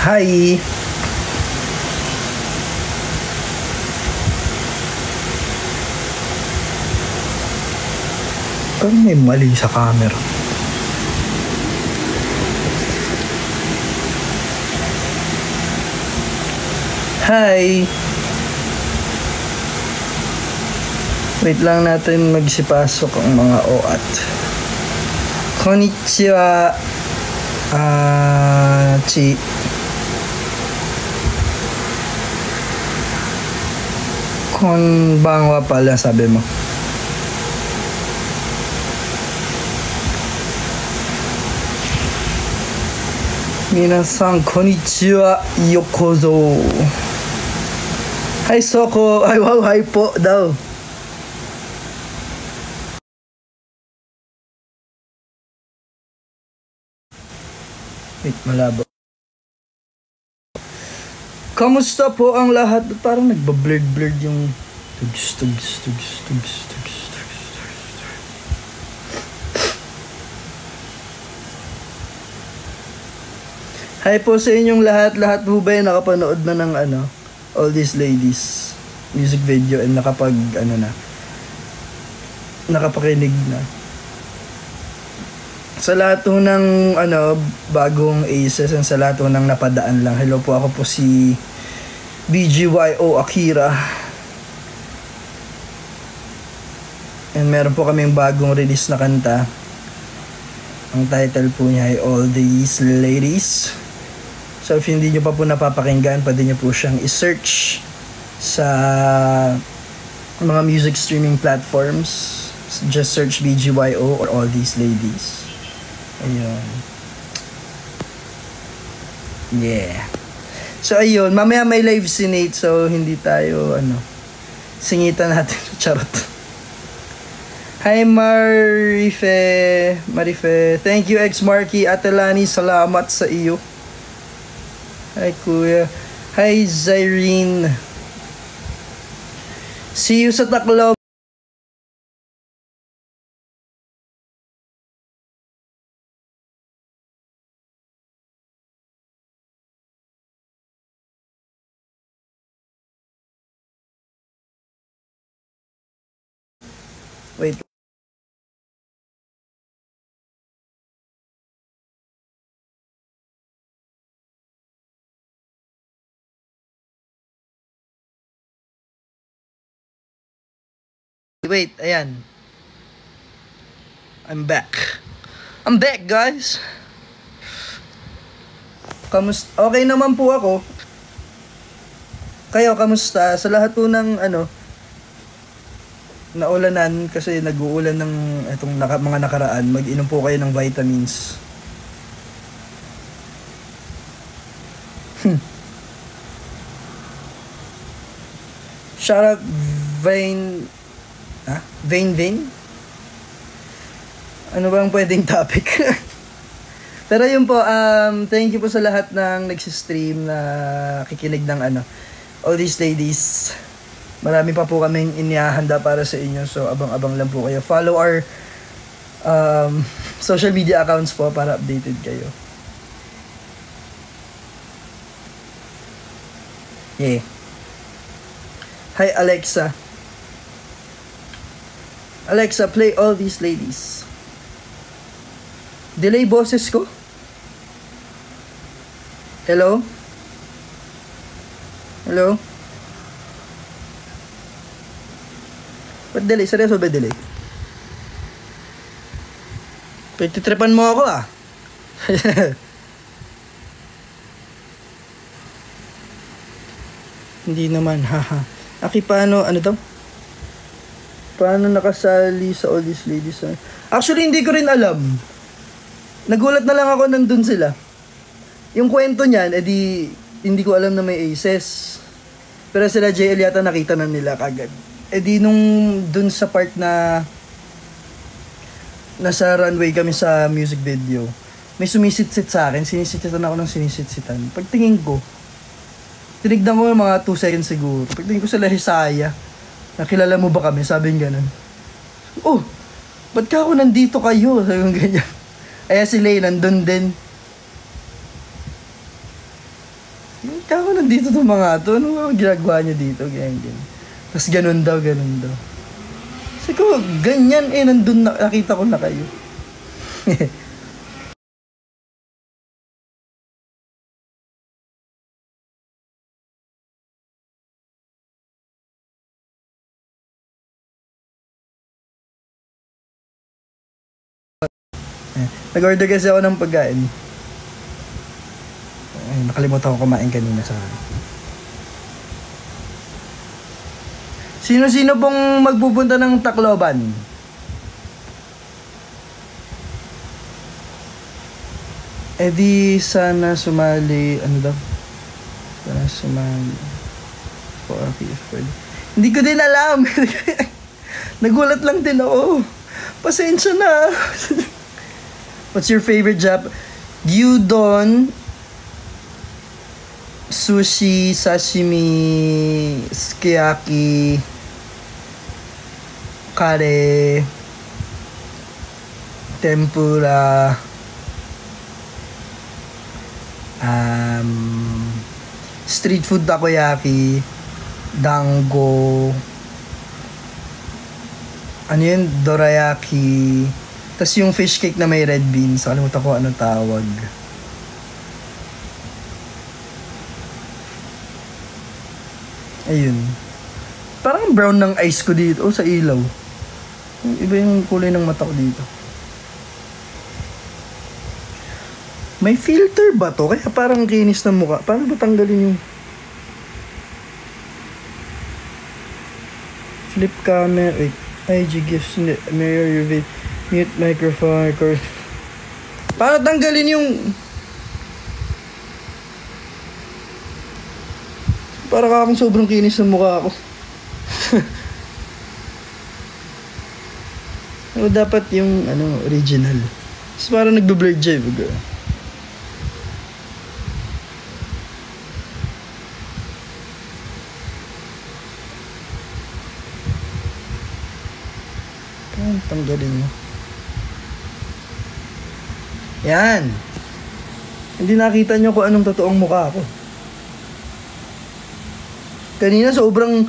Hi! Parang may mali sa camera. Hi! Wait lang natin magsipasok ang mga OAT. Konnichiwa. Konbanwa pala sabi mo. Minasan konnichiwa, yokozo. Hi Soko. Ay wow, hi po daw. Wait, malabo. Kamusta po ang lahat? Parang nagba-blurred yung tugs. Hi po sa inyong lahat. Lahat po ba nakapanood na ng All These Ladies music video and nakapakinig na. Sa lahat po ng bagong aces and sa lahat po ng napadaan lang. Hello po, ako po si BGYO Akira. And meron po kaming bagong release na kanta. Ang title po niya ay All These Ladies. So if hindi nyo pa po napapakinggan, pwede nyo po siyang i-search sa mga music streaming platforms. Just search BGYO or All These Ladies. Ayun. Yeah. So ayun, mamaya may live si Nate, so hindi tayo singitan natin. Charot. Hi Marife. Thank you ex Marky Atelani, salamat sa iyo. Hi Kuya. Hi Zyrene. See you sa Tacloban. Wait. Wait, ayan. I'm back, guys. Okay naman po ako. Kayo, kamusta? Sa lahat po ng naulanan, kasi nag-uulan ng itong mga nakaraan, mag-inom po kayo ng vitamins. Shout out Vain. Ano bang pwedeng topic? Pero yun po, thank you po sa lahat ng nagsistream na kikinig ng All These Ladies. Marami pa po kaming inihahanda para sa inyo, so abang-abang lang po kayo. Follow our social media accounts po para updated kayo. Yeah. Hi Alexa. Alexa, play All These Ladies. Delay boses ko? Hello? Hello? Ba't delay? Seryoso ba delay? Pagtitripan mo ako ah. Hindi naman, haha. Aki, paano, daw? Paano nakasali sa All These Ladies? Actually, hindi ko rin alam. Nagulat na lang ako nandun sila. Yung kwento niyan, hindi ko alam na may aces. Pero sila JL yata nakita na nila kagad. Nung dun sa part na nasa runway kami sa music video, may sumisitsit sa akin. Sinisititan ako ng sinisitsitan. Pagtingin ko, tinignan ko yung mga 2 seconds siguro. Pagtingin ko sila Hisaya. Nakilala mo ba kami? Sabi nga ganun. Oh, ba't ka ako nandito kayo? Sabi nga ganyan. Ay si Lay nandun din. Kako nandito itong mga to. Ano nga ginagawa niyo dito? Ganyan. Tapos ganun daw. Kasi ko, ganyan nandun nakita ko na kayo. Nag-order kasi ako ng pagkain. Ay, nakalimutan ko kumain kanina sa Sino-sino pong magpupunta ng Tacloban? Sana sumali, ano daw? Sana sumali. Hindi ko din alam. Nagulat lang din ako. Pasensya na. What's your favorite Gyudon, sushi, sashimi, sukiyaki, kare, tempura, street food takoyaki, dango, ano yun, dorayaki, tas yung fish cake na may red beans, kalimutan ko anong tawag. Ayun. Parang brown ng ice ko dito sa ilaw. Iba yung kulay ng mata ko dito. May filter ba to? Kaya parang kinis ng mukha. Paano ba tanggalin yung flip camera? Wait. IG gifts. Mirror your video. Mute microphone. Record. Paano tanggalin yung... Para ka akong sobrang kinis ng mukha ako. O dapat yung original. Tapos parang nagbe-blur siya. Tanggalin mo. Yan. Hindi nakita nyo kung anong totoong mukha ko. Kanina sobrang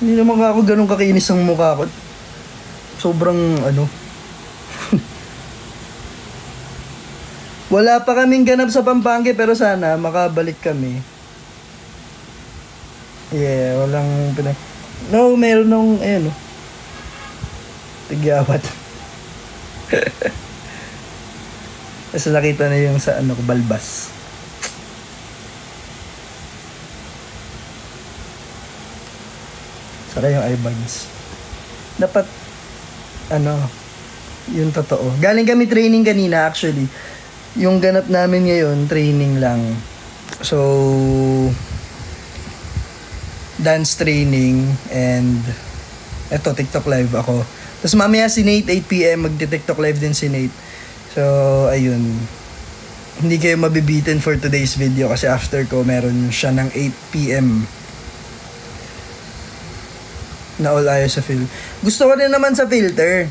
hindi naman ako ganun kakinis ang mukha ko. Sobrang Wala pa kaming ganap sa Pampanga pero sana makabalik kami. Yeah, walang No, meron nung Tigyawat. Kasi nakita na yung sa Balbas. Saka yung eyebags. Dapat yung totoo. Galing kami training kanina actually. Yung ganap namin ngayon, training lang. So, dance training and eto, TikTok live ako. Tapos mamaya si Nate, 8 PM, magti-TikTok live din si Nate. So, ayun. Hindi kayo mabibitin for today's video kasi after ko, meron siya ng 8 PM na all ayos sa film. Gusto ko din naman sa filter.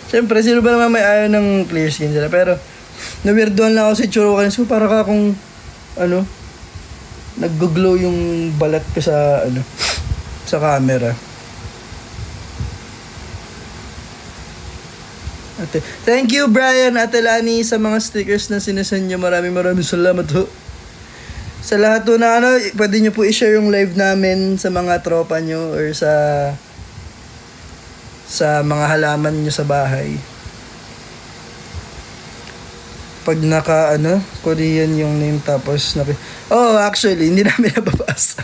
Siyempre, sino ba naman may ayaw ng clear skin sila? Pero, na-weirdoan lang ako sa Churokans ko. Para ka akong, nag-glow yung balat ko sa, sa camera. Ate, thank you, Brian, Ate Lani, sa mga stickers na sinasend nyo. Maraming salamat ho. Sa lahat ho na pwede nyo po i-share yung live namin sa mga tropa nyo or sa mga halaman nyo sa bahay. Pag Korean yung name tapos actually, hindi namin nababasa.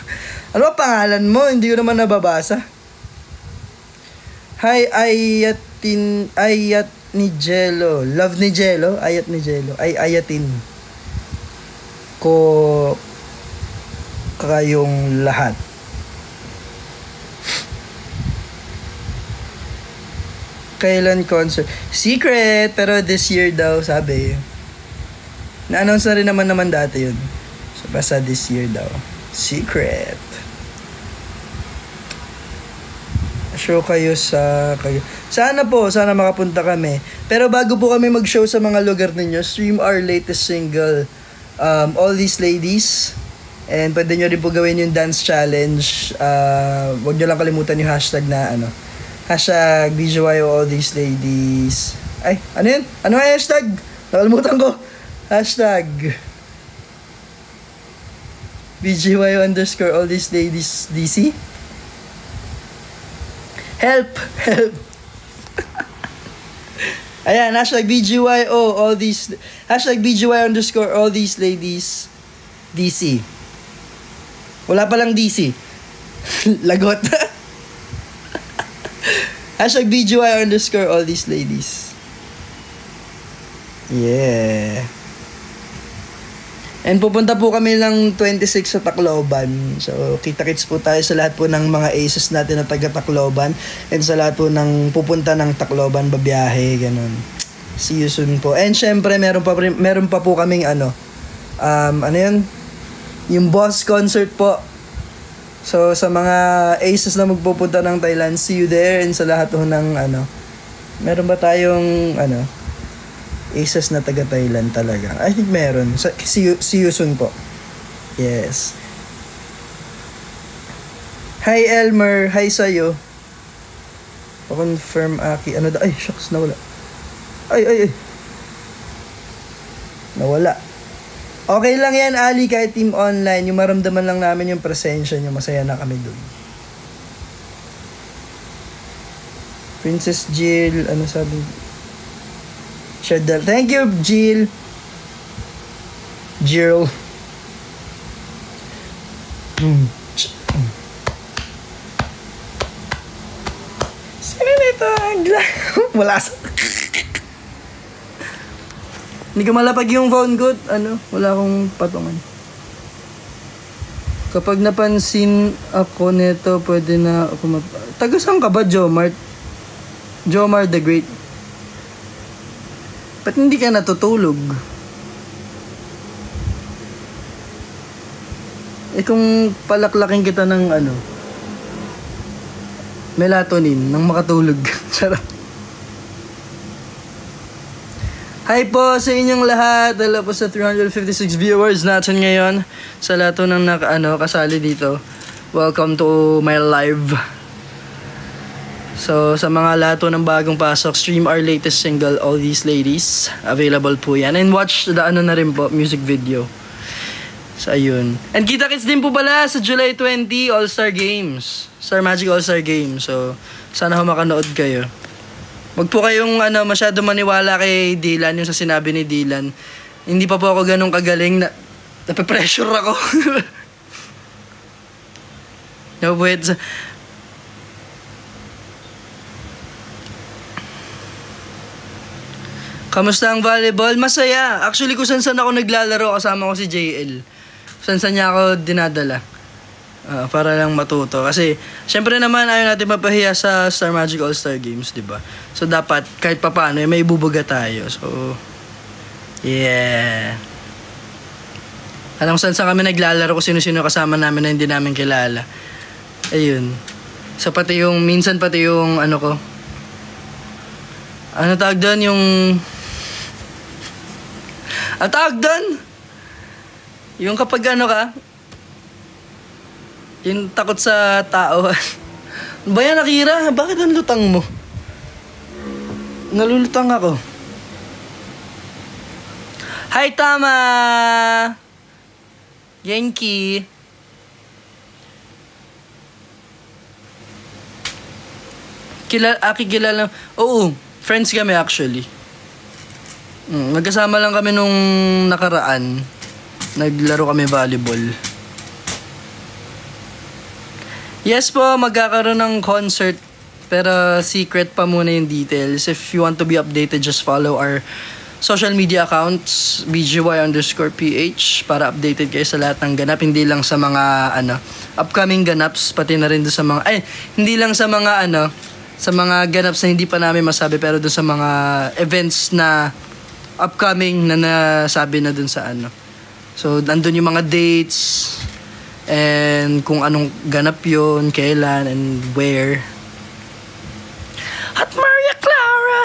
Ano ba pangalan mo? Hindi ko naman nababasa. Hi, Ayat ni Jello. Love ni Jello? Ayat ni Jello. Ayatin ko kayong lahat. Kailan concert? Secret, pero this year daw, sabi. Na-announce na rin naman dati yun. So, basta this year daw. Secret. show kayo sa kayo. Sana po, sana makapunta kami. Pero bago po kami mag-show sa mga lugar ninyo, stream our latest single, All These Ladies. And pwede nyo rin po gawin yung dance challenge. Huwag nyo lang kalimutan yung hashtag na hashtag BGYO All These Ladies. Ay, ano yun? Ano nga yung hashtag? Nakalimutan ko. Hashtag BGYO _ All These Ladies DC. Help! Ayan, hashtag BGYO All These, hashtag BGYO _ All These Ladies DC. Wala palang DC. Lagot. Hashtag BGYO _ All These Ladies. Yeah. And pupunta po kami ng 26 sa Tacloban. So, kita-kits po tayo sa lahat po ng mga aces natin na taga Tacloban. And sa lahat po ng pupunta ng Tacloban, babiyahe, ganun. See you soon po. And syempre, meron pa po kaming ano yun? Yung Boss Concert po. So, sa mga aces na magpupunta ng Thailand, see you there. And sa lahat po ng meron ba tayong aces na taga Thailand talaga? I think meron. See you soon po. Yes. Hi Elmer, hi sa'yo. Pa-confirm Aki. Ay, shucks, nawala. Ay. Nawala. Okay lang yan, Ali, kahit team online. Yung maramdaman lang namin yung presensya nyo. Masaya na kami dun. Princess Jill, ano sabi? Shadal. Thank you, Jill. Jill. Sino nito? Wala sa... Hindi ko malapag yung phone ko. Wala akong patungan. Kapag napansin ako nito, pwede na ako Taga saan ka ba, Jomar? Jomar the Great. Ba't hindi ka natutulog? Kung palaklakin kita ng melatonin nang makatulog. Sarap. Hi po sa inyong lahat. Hello po sa 356 viewers natin ngayon. Sa lahat ng kasali dito. Welcome to my live. So, sa mga lahat ng bagong pasok, stream our latest single, All These Ladies. Available po yan. And watch the na rin po, music video. So, ayun. And kita-kits din po pala sa July 20, All-Star Games. Star Magic All-Star Games. So, sana makanood kayo. Wag po kayong masyado maniwala kay Dylan, yung sa sinabi ni Dylan. Hindi pa po ako ganun kagaling na nape-pressure ako. No, wait. Kamusta ang volleyball? Masaya. Actually, kung saan ako naglalaro, kasama ko si JL. Saan niya ako dinadala. Para lang matuto. Kasi, syempre naman, ayaw natin mapahiya sa Star Magic All-Star Games, di ba? So, dapat, kahit papaano, may ibubuga tayo. So, yeah. Alam kung saan kami naglalaro, kung sino-sino kasama namin na hindi namin kilala. Ayun. So, minsan pati yung, ko. Ano tawag doon? Ang tawag doon? Yung kapag ka, yung takot sa tao. Ba yan, Akira? Bakit ang lutang mo? Nalulutang ako. Hi, Tama! Yankee! Kilala. Oo, friends kami actually. Nagkasama lang kami nung nakaraan. Naglaro kami volleyball. Yes po, magkakaroon ng concert. Pero secret pa muna yung details. If you want to be updated, just follow our social media accounts, BGY_PH, para updated kayo sa lahat ng ganap. Hindi lang sa mga upcoming ganaps, pati na rin doon sa mga, hindi lang sa mga sa mga ganaps na hindi pa namin masabi, pero doon sa mga events na upcoming na nasabi na dun sa So, nandun yung mga dates and kung anong ganap yun, kailan, and where. At Maria Clara.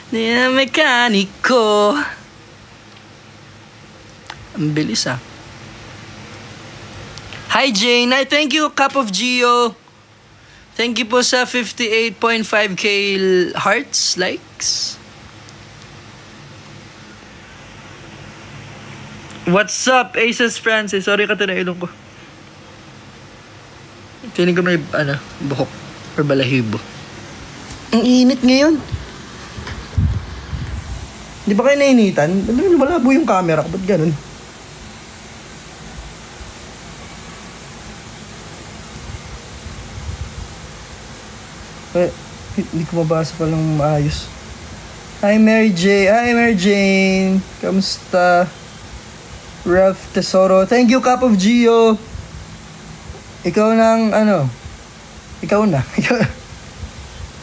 Di na mekaniko. Ang bilis ah. Hi Jane. Ay, thank you, Cup of Gio. Thank you po sa 58.5k hearts, likes. What's up, Aces Francis? Sorry ka na ilong ko. Feeling ko may, buhok or balahibo. Ang init ngayon. Di ba kayo nainitan? Malabo yung camera ko. Ba't ganun? Hindi ko mabasa pa lang maayos. Hi Mary Jane. Hi Mary Jane. Kamusta? Ralph Tesoro. Thank you, Cup of Gio. Ikaw nang Ikaw na.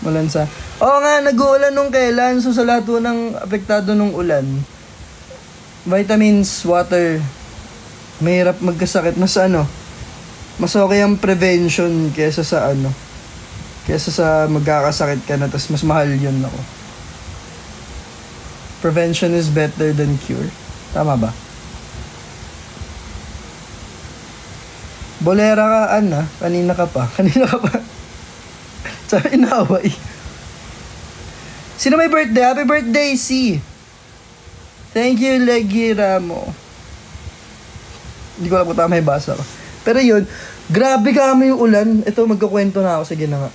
Malansa. Oo nga, nag-uulan nung kailan. So sa lahat po ng apektado nung ulan, vitamins, water, mahirap magkasakit. Mas okay ang prevention kesa sa kesa sa magkakasakit ka na tas mas mahal yun ako. Prevention is better than cure. Tama ba? Bolera ka, kanina ka pa. Sabi inaaway. Sino may birthday? Happy birthday, C. Thank you, Leggy Ramo. Hindi ko alam kung tama yung basa ko. Pero yun, grabe kami yung ulan. Ito, magkukwento na ako. Sige na nga.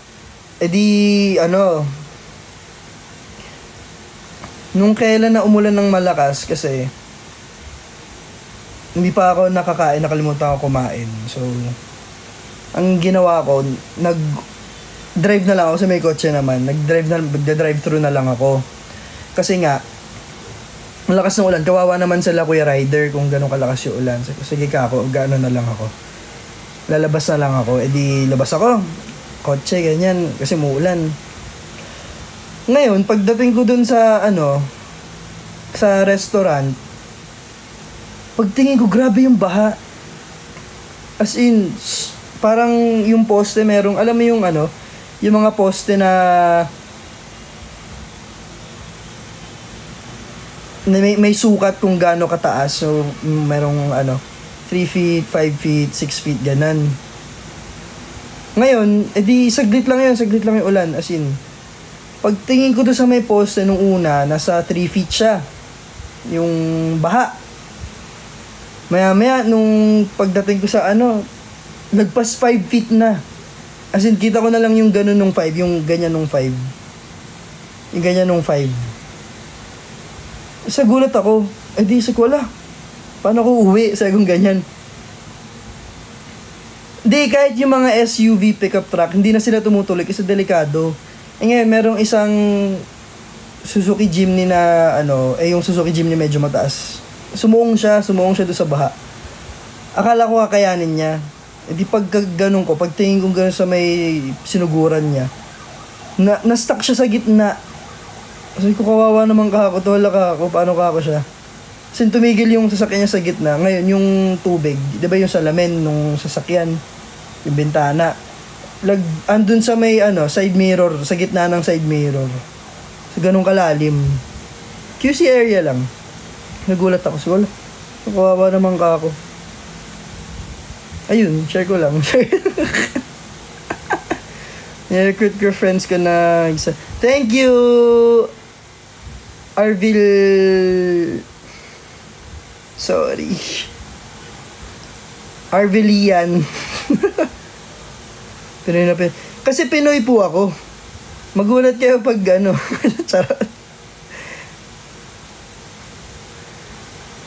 Nung kailan na umulan ng malakas, kasi hindi pa ako nakakain, nakalimutan ako kumain. So, ang ginawa ko, drive na lang ako sa may kotse naman. Nagda-drive-thru na lang ako. Kasi nga, malakas ng ulan. Kawawa naman sila Kuya Rider kung gano'ng kalakas yung ulan. Sige ka ako, gano'n na lang ako. Lalabas na lang ako. Labas ako. Kotse, ganyan. Kasi muulan. Ngayon, pagdating ko dun sa, sa restaurant, pagtingin ko, grabe yung baha. As in, parang yung poste merong, alam mo yung yung mga poste na may sukat kung gaano kataas. So, merong 3 feet, 5 feet, 6 feet, ganan. Ngayon, saglit lang yung ulan. As in, pagtingin ko doon sa may poste nung una, nasa 3 feet siya. Yung baha. Maya-maya, nung pagdating ko sa nagpas 5 feet na. As in, kita ko na lang yung ganun nung 5, yung ganyan nung 5. Yung ganyan nung 5. Sa gulat ako, sa wala. Paano ko uwi sa kung ganyan? Kahit yung mga SUV pickup truck, hindi na sila tumutuloy kasi delikado. Ngayon, merong isang Suzuki Jimny na yung Suzuki Jimny medyo mataas. Sumuong siya doon sa baha. Akala ko kakayanin niya. Pag ganun ko, pag tingin ko ganun sa may sinuguran niya, na-stuck siya sa gitna. Sabi ko, kawawa naman kako, wala kako, paano kako siya? Kasi tumigil yung sasakyan niya sa gitna. Ngayon, yung tubig, di ba yung salamin nung sasakyan, yung bintana, andun sa may side mirror, sa gitna ng side mirror. So, ganun kalalim. QC area lang. Nagulat ako. So, wala. Kawawa naman kako. Ayun, share ko lang. Recruit your friends ko na isa. Thank you, Arvil. Sorry. Arvilian. Pinoy na Pinoy. Kasi Pinoy po ako. Magulat kayo pag Charot.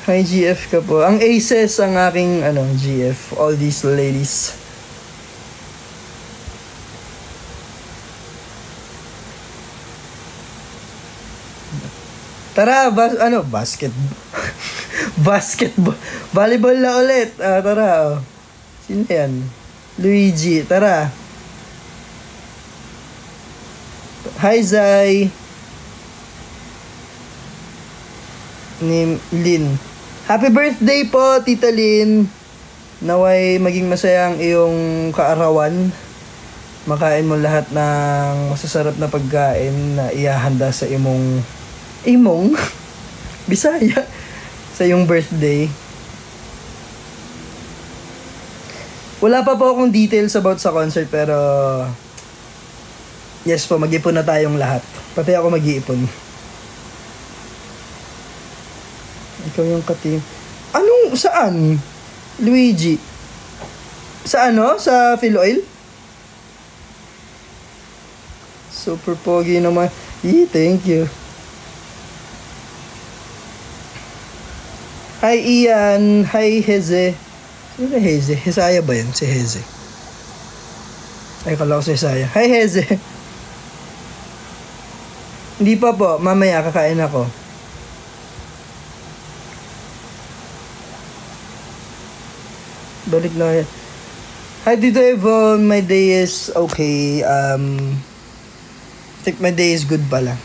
Hi, GF ka po. Ang Aces ang aking, GF. All these ladies. Tara, basketball. Basketball. Volleyball na ulit. Tara, Sino yan? Luigi. Tara. Hi, Zai. Ni Lynn. Happy birthday po, Tita Lynn. Naway maging masaya ang iyong kaarawan. makain mo lahat ng masasarap na pagkain na ihahanda sa imong Bisaya sa iyong birthday. Wala pa po akong details about sa concert, pero yes po, mag-ipon na tayong lahat. Pati ako mag-iipon. Ikaw yung ka-team. Saan? Luigi? Sa Sa Philoil? Super pogi naman. Thank you. Hi Ian. Hi Heze. Sino na Heze? Hesaya ba yun? Si Heze. Ay, kala ko si Hesaya. Hi Heze. Hindi pa po. Mamaya kakain ako. Balik na. Hi Tito Evon. My day is okay. I think my day is good pala.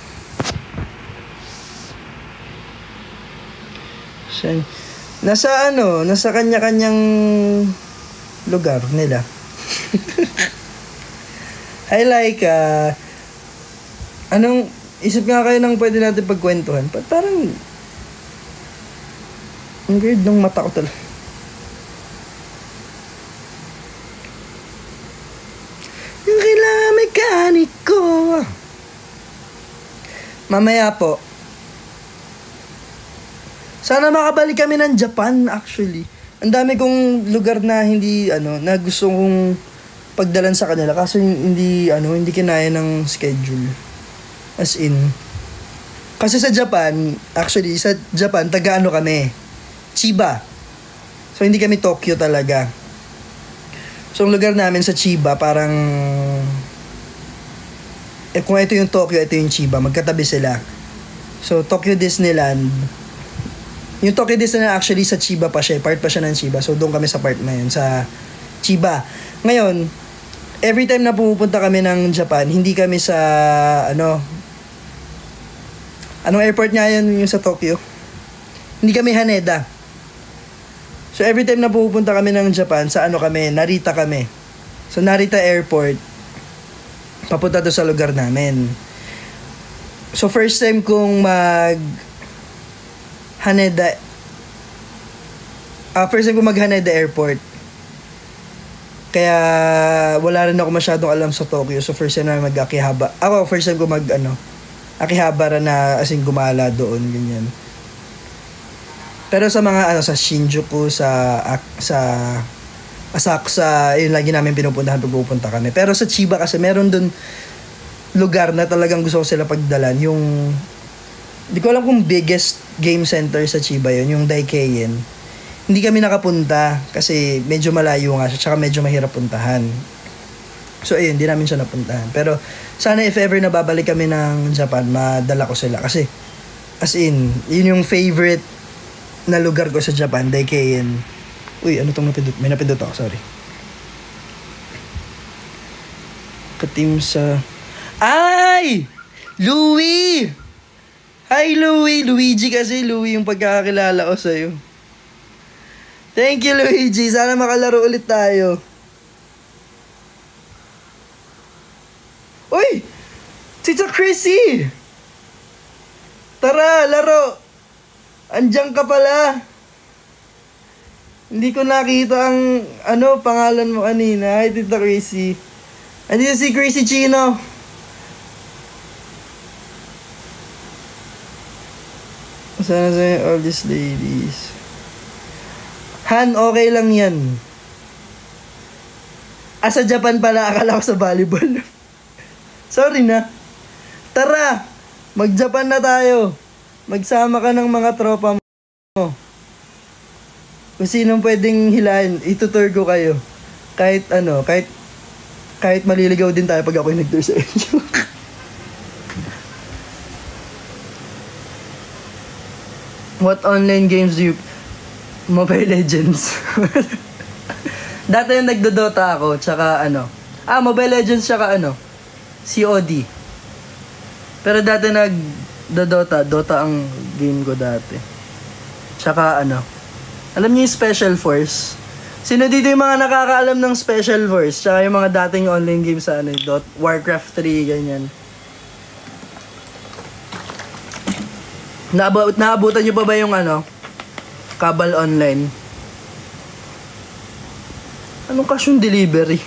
Nasa kanya-kanyang lugar nila. I like, isip nga kayo ng pwede natin pagkwentuhan. Parang, ang weird ng mata ko talaga. Yung kailangan mekaniko. Mamaya po. Sana makabalik kami ng Japan, actually. Ang dami kong lugar na na gusto kong pagdalan sa kanila. Kaso hindi kinaya ng schedule. As in. Kasi sa Japan taga-ano kami? Chiba. So, hindi kami Tokyo talaga. So, ang lugar namin sa Chiba, parang kung ito yung Tokyo, ito yung Chiba. Magkatabi sila. So, Tokyo Disneyland. Yung Tokyo Disneyland actually sa Chiba pa siya. Part pa siya ng Chiba. So, doon kami sa part na yun. Sa Chiba. Ngayon, every time na pumupunta kami ng Japan, hindi kami sa, anong airport nga yun yung sa Tokyo? Hindi kami Haneda. So, every time na pumupunta kami ng Japan, sa Narita kami. So, Narita Airport, papunta doon sa lugar namin. So, first time kong Haneda Airport. Kaya wala rin ako masyadong alam sa Tokyo. So first time na mag-Akihabara. First time ko Akihabara na as in gumala doon, ganyan. Pero sa mga sa Shinjuku, sa Asakusa, yun lagi namin pinupuntahan pag pupunta kami. Pero sa Chiba kasi meron doon lugar na talagang gusto ko sila pagdalan. Yung di ko alam kung biggest game center sa Chiba yun, yung Daikeien. Hindi kami nakapunta kasi medyo malayo nga siya, tsaka medyo mahirap puntahan. So ayun, hindi namin siya napuntahan. Pero sana if ever na babalik kami ng Japan, madala ko sila. Kasi as in, yun yung favorite na lugar ko sa Japan, Daikeien. Uy, ano tong napindot? May napindot ako, sorry. Katim sa... Ay! Louie! Hi, Louie! Luigi kasi. Louie yung pagkakakilala ko sa'yo. Thank you, Luigi. Sana makalaro ulit tayo. Uy! Tita Chrissy! Tara, laro! Andiyan ka pala. Hindi ko nakita ang pangalan mo kanina. Hi, Tita Chrissy. Andito si Chrissy Chino. Sana sa'yo, all these ladies. Han, okay lang yan. Sa Japan pala, akala ko sa volleyball. Sorry na. Tara, mag-Japan na tayo. Magsama ka ng mga tropa mo. Kung sinong pwedeng hilahin, itutur ko kayo. Kahit maliligaw din tayo pag ako'y nag-tour sa inyo. What online games do you... Mobile Legends. Dati yung nagdodota ako, tsaka Mobile Legends tsaka COD. Pero dati Dota ang game ko dati. Tsaka alam niyo yung Special Force? Sino dito yung mga nakakaalam ng Special Force? Tsaka yung mga dating online games sa ano, Warcraft 3, ganyan. Naabutan nyo pa ba yung ano? Cabal Online? Anong cash on delivery?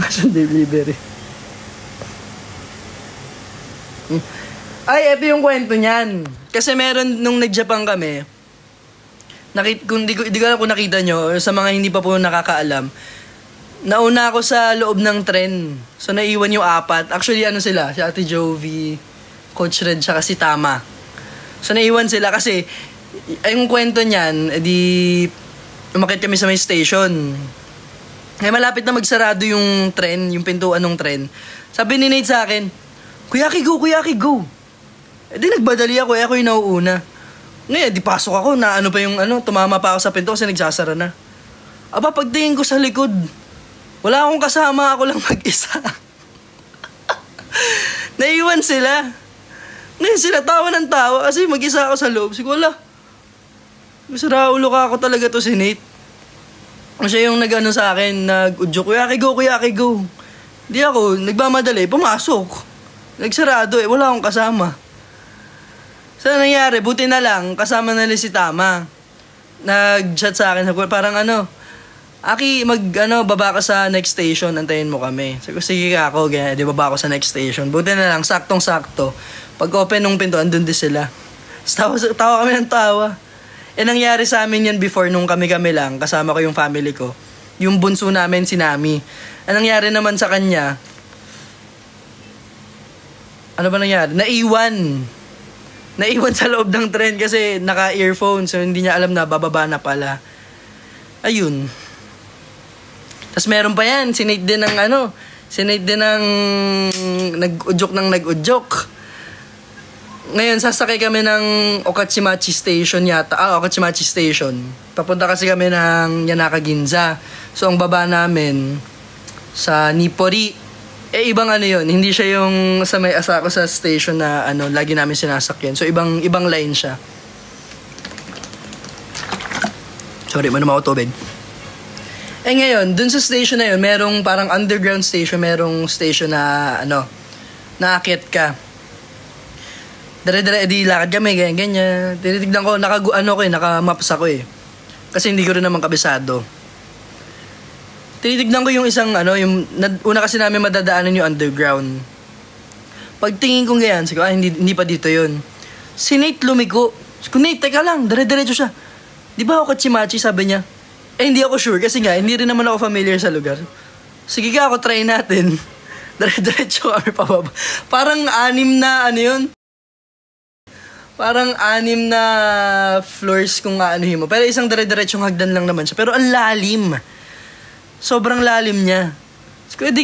Cash on delivery. Ay, ito yung kwento niyan. Kasi meron nung nag-Japan kami, kung di ko alam kung nakita nyo, sa mga hindi pa po nakakaalam, nauna ako sa loob ng tren. So, naiwan yung apat. Actually, ano sila? Si Ate Jovi, Coach Red, tsaka si Tama. So, naiwan sila kasi, yung kwento niyan, umakit kami sa may station. Ay, malapit na magsarado yung tren, yung pintuan ng tren. Sabi ni Nate sa akin, Kuya Aki, go! Di nagbadali ako, ako yung nauuna. Ngayon, di pasok ako, na ano pa yung tumama pa ako sa pinto kasi nagsasara na. Aba, pagtingin ko sa likod, wala akong kasama, ako lang mag-isa. Naiwan sila. Ngayon sila tawa ng tawa kasi mag-isa ako sa loob. Sige, wala. Saraulo ka ako talaga to si Nate. Siya yung nag-ano sa akin, nag-udyo, Kuya Aki, go. Di ako, nagmamadali, pumasok. Nagsarado wala akong kasama. So, nangyari, buti na lang, kasama na si Tama. Nag-chat sa akin, parang Aki, baba ka sa next station, antayin mo kami. Sabi ko, sige ka ako, ganyan, di baba ako sa next station. Buti na lang, saktong-sakto. Pag open ng pinto, andun din sila. Tawa kami ng tawa. Nangyari sa amin yan before, nung kami-kami lang, kasama ko yung family ko. Yung bunso namin, si Nami. Nangyari naman sa kanya, ano ba nangyari? Naiwan sa loob ng tren kasi naka-earphone, so hindi niya alam na bababa na pala. Ayun. Tapos meron pa yan, sinate din ng nag-udyok. Ngayon, sasakay kami ng Okachimachi Station yata. Okachimachi Station. Papunta kasi kami ng Yanaka Ginza. So, ang baba namin sa Nippori. Ibang yun. Hindi siya yung sa may Asako sa station na lagi namin sinasakyan. So, ibang line siya. Sorry, manuma ako tubig. Ngayon, dun sa station na yun, merong parang underground station, merong station na, naakyat ka. Di lakad kami, ganyan. Tinitignan ko, nakamaps ako eh. Kasi hindi ko rin naman kabisado. Tinitignan ko yung isang, una kasi namin madadaanan yung underground. Pagtingin ko ganyan, sabi ko, hindi pa dito yun. Si Nate lumiko. Sabi ko, Nate, teka lang, dire-diretso siya. Di ba ako Kachimachi, sabi niya. Hindi ako sure kasi nga, hindi rin naman ako familiar sa lugar. Sige ka ako, try natin. Dire-diretso kami pababa. Parang 6 na, Parang 6 na floors kung aanuhin mo. Pero isang dire-diretsong hagdan lang naman siya. Pero ang lalim. Sobrang lalim niya. Sige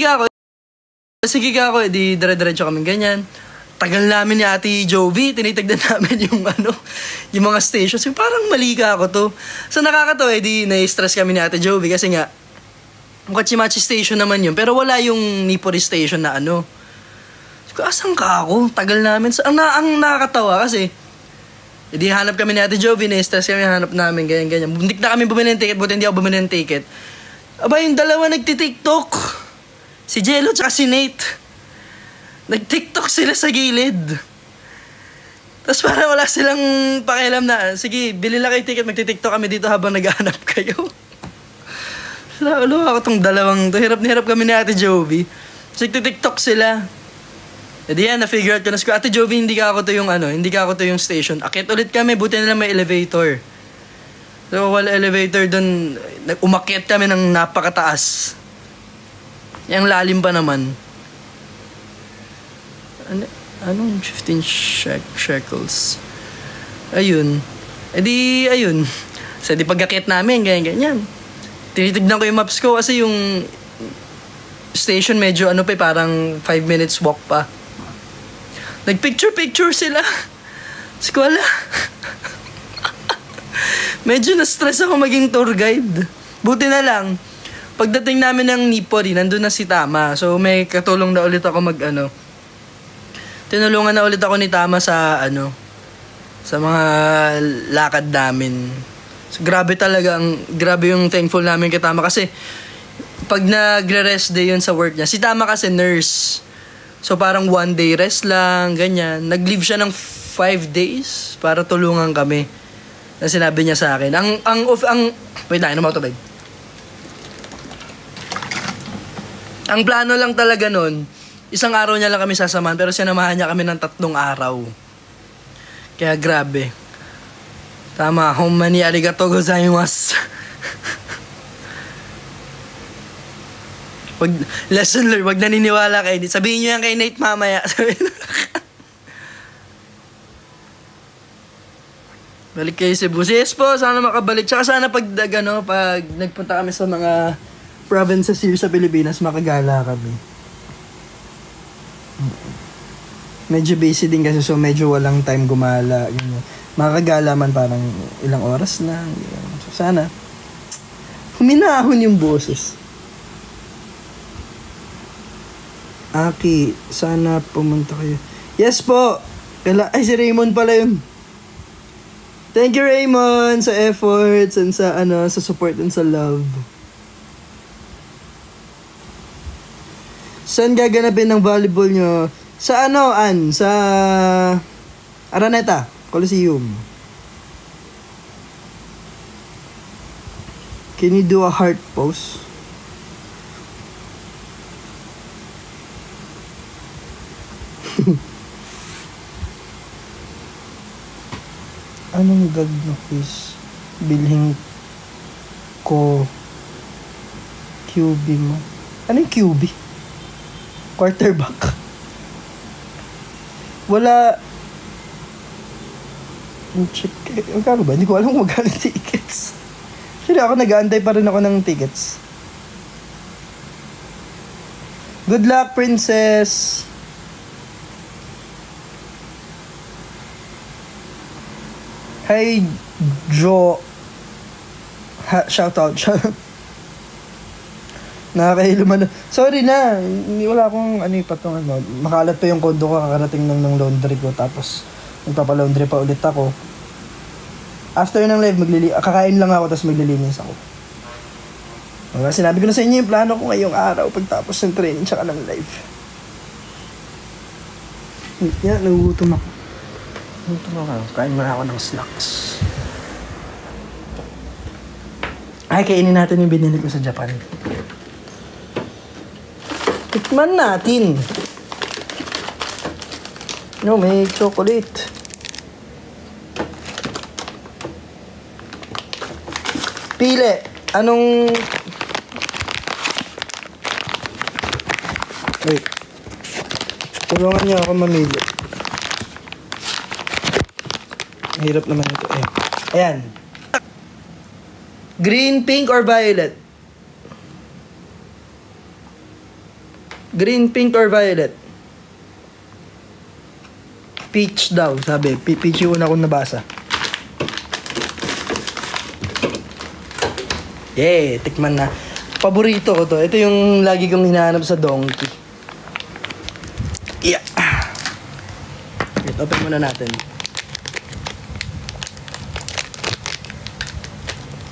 ka ako, di dire-diretso kami ganyan. Tagal namin ni Ate Jovi, tinitignan namin yung mga stations. Yung parang mali ka ako to. So nakakatawa, di na-stress kami ni Ate Jovi kasi nga, Kachimachi Station naman yun. Pero wala yung Nippori Station na So, asan ka ako? Tagal namin. So, ang nakakatawa kasi, di hanap kami ni Ate Jovi, na-stress kami, hanap namin, ganyan. Hindi na kami bumili ng ticket, buti hindi ako bumili ng ticket. Aba, yung dalawa nagti-TikTok. Si Jello tsaka si Nate. Nag-TikTok sila sa gilid. Tapos parang wala silang pakialam na, sige, bili lang kayo ticket, magti-TikTok kami dito habang naghahanap kayo. Lalo ako tong dalawang to. Hirap na hirap kami ni Ate Jovi. So, nagti-TikTok sila. Di yan, na-figure out ko na. Ate Jovi, hindi ka ako to yung station. Akit ulit kami, buti na lang may elevator. So, wala elevator doon, umakyat kami ng napakataas. Yung lalim pa naman. Anong 15 shekels? Ayun. Ayun. So, pagkakyat namin, ganyan. Tinitignan ko yung maps ko kasi yung station medyo parang 5 minutes walk pa. Nagpicture sila. Eskwela. Medyo na-stress ako maging tour guide. Buti na lang, pagdating namin ng Nippori, nandun na si Tama. So, may katulong na ulit ako tinulungan na ulit ako ni Tama sa sa mga lakad namin. So, grabe yung thankful namin kay Tama kasi pag nagre-rest day yun sa work niya, si Tama kasi nurse. So parang 1 day rest lang, ganyan. Nag-leave siya ng 5 days para tulungan kami. Na sinabi niya sa akin. Wait lang, ano mo ito, babe? Ang plano lang talaga nun, 1 araw niya lang kami sasamahan, pero sinamahan niya kami ng 3 araw. Kaya grabe. Tama, honmani arigatou gozaimasu. Lesson learned, wag naniniwala kay Nate. Sabihin nyo yan kay Nate mamaya. Balik kayo Cebu. Yes po, sana makabalik. Tsaka sana pag nagpunta kami sa mga provinces here sa Pilipinas, makagala kami. Medyo busy din kasi, so medyo walang time gumala. Ganyan. Makagala man parang ilang oras lang. So sana, huminahon yung boses. Aki, sana pumunta kayo. Yes po! Ay, si Raymond pala yun. Thank you, Raymond, sa efforts and sa support and sa love. Saan gaganapin ng volleyball nyo? Sa Sa Araneta, Coliseum. Can you do a heart pose? Anong gag na quiz? Bilhin ko QB mo. Anong QB? Quarterback. Wala. Check. Magkano ba? Hindi ko alam kung magkano tickets. Actually, ako nag-aantay pa rin ako ng tickets. Good luck, princess! Hey, Joe. Shout out. Nakakahilo man. Sorry na. Wala akong patungan mo. Makalat pa yung kondo ko. Kakarating ng laundry ko. Tapos, magpapalaundry pa ulit ako. After ng live, kakain lang ako. Tapos maglilinis ako. Sinabi ko na sa inyo yung plano ko ngayong araw. Pagtapos ng training tsaka ng live. Yan, nagugutom ako. Kain muna ako ng snacks. Ay, kainin natin yung binili ko sa Japan. Tikman natin. No, may chocolate. Pili. Anong... Wait. Tulungan niyo ako mamili. Hirap naman ito. Ayan. Green, pink, or violet? Green, pink, or violet? Peach daw, sabi. Peach yung una kong nabasa. Yeah, tikman na. Paborito ko to. Ito yung lagi kong hinahanap sa Donkey. Yeah. Wait, open muna natin.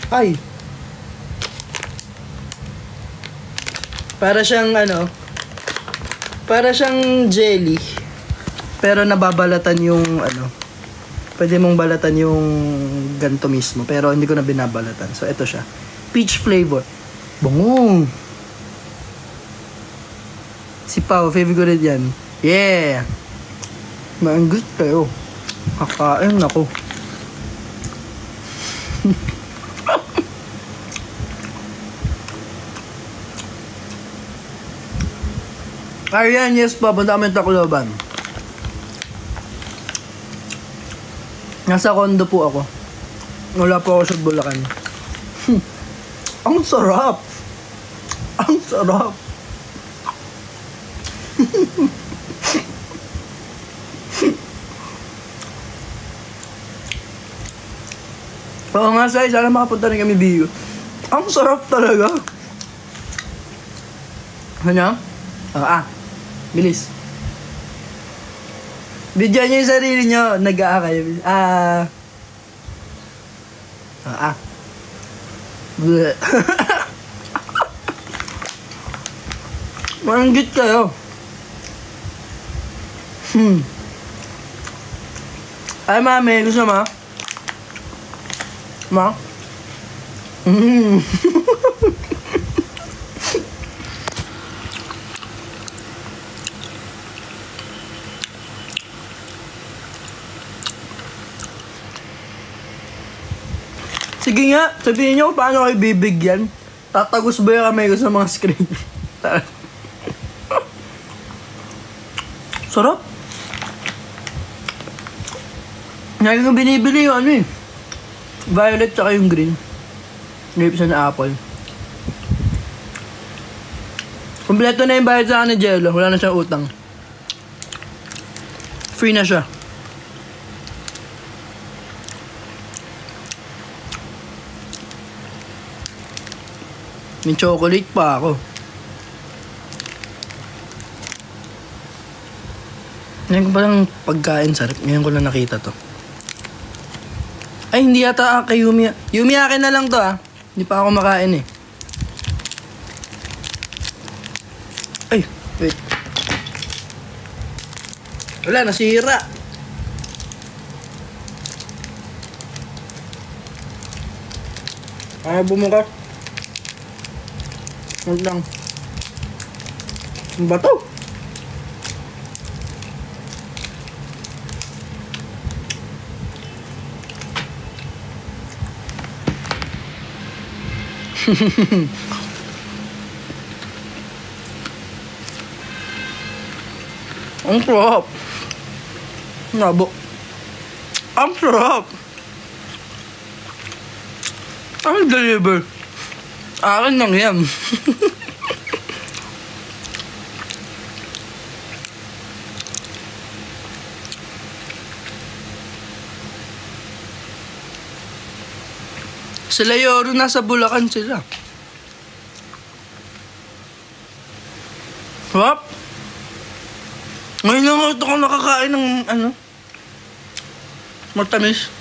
Ay. Para siyang para siyang jelly. Pero nababalatan yung pwede mong balatan yung ganito mismo. Pero hindi ko na binabalatan. So, ito siya. Peach flavor. Bango. Si Pao, favorite yan. Yeah. Maanggot kayo. Kakain ako. Ayan, yes po. Punta kami Tacloban. Nasa condo po ako. Wala po ako sa Bulacan. Ang sarap! Ang sarap! Oo nga, Sai. Sana makapunta rin kami Bigo. Ang sarap talaga. Ano? Bilis. Bidyan nyo yung sarili nyo. Nag-aakay. Bleh. Manggit kayo. Ay, mami, gusto mo? Ma? Sige nga, sabihin nyo paano kayo bibigyan. Tatagos ba yung kamay ko sa mga screen? Sarap. Ngayon ko binibili yung ano eh. Violet tsaka yung green. Grapes and apple. Kompleto na yung bayad sa akin ni Jello. Wala na siyang utang. Free na siya. May chocolate pa ako. Ngayon ko palang pagkain sarap. Ngayon ko lang nakita to. Ay, hindi yata kay Yumi. Yumi, akin na lang to ah. Hindi pa ako makain eh. Ay, wait. Wala, nasira. Ay, bumukas. Huwag lang. Ano ba to? Ang sarap. Nabo. Ang sarap. Ang deliver. Akin lang yan. Sila Yoro, nasa Bulacan sila. Wap! Ngayon lang ito kung nakakain ng ano, matamis.